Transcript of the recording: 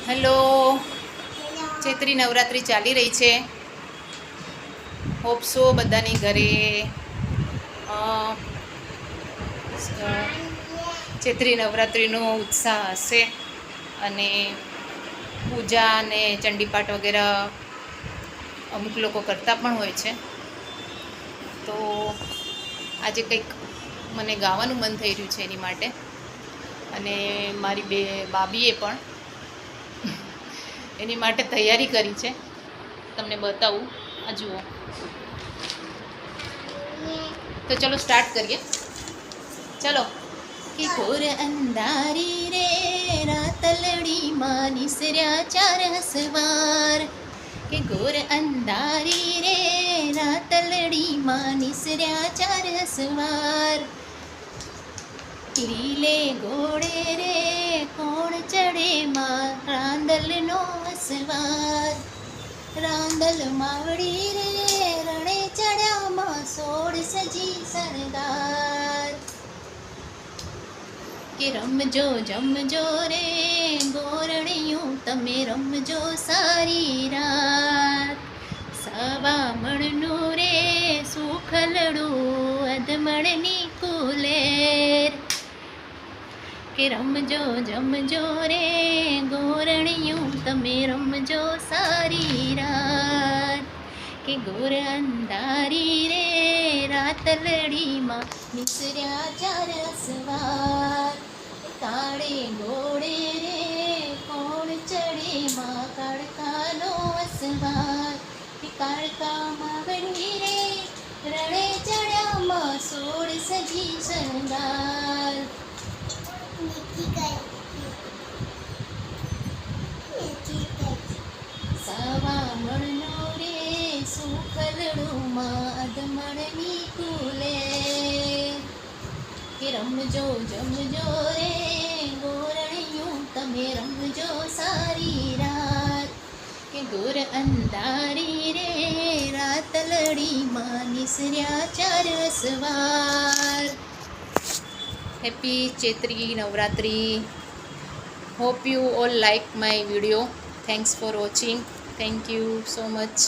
Hello, ચૈત્રી નવરાત્રિ ચાલી રહી છે. હોપ સો બધાની ઘરે ચૈત્રી નવરાત્રિનો ઉત્સાહ હશે અને પૂજા અને ચંડીપાઠ વગેરે અમુક લોકો કરતા પણ હોય છે. તો આજે કંઈક મને ગાવાનું મન થઈ રહ્યું છે એની માટે, અને મારી બાબીએ પણ એની માટે તૈયારી કરી છે. તમને બતાવું, આ જુઓ. તો ચલો સ્ટાર્ટ કરીએ. ચલો. કે ઘોર અંધારી રે રાતલડી માં નિસર્યા ચાર સવાર. કે ઘોર અંધારી રે રાતલડી માં નિસર્યા ચાર સવાર. લીલે ઘોડે રે કોણ ચડે માં રાંદલનો સવાર. રાંદલ માવડી રે રણે ચડ્યા માં સોળ સજી સરદાર. કે રમજો જમજો રે ગોરણિયું તમે રમજો સારી રાત. સવા મણનું રે સુખલડું અધમણની કુલેર. કે રમજો જમજો રે ગોરણિયું તમે રમજો સારી રાત. કે ગોર અંધારી રે રાતલડીમાં નિસર્યા ચાર સવાર. કાળે ઘોડે રે કોણ ચડે માં કાળકાનો સવાર. કાળકામાં વળી રે રણે ચડ્યામાં સોળ સજી શણગાર. સવા મણનો રે સુખલડું માં અધમણની કુલે. કે રમજો જમજો રે ગોરણિયું તમે રમજો સારી રાત. કે ગોર અંધારી રે રાતલડી માં નિસર્યા ચાર સવાર. Happy Chaitri Navratri. Hope you all like my video. Thanks for watching. Thank you so much.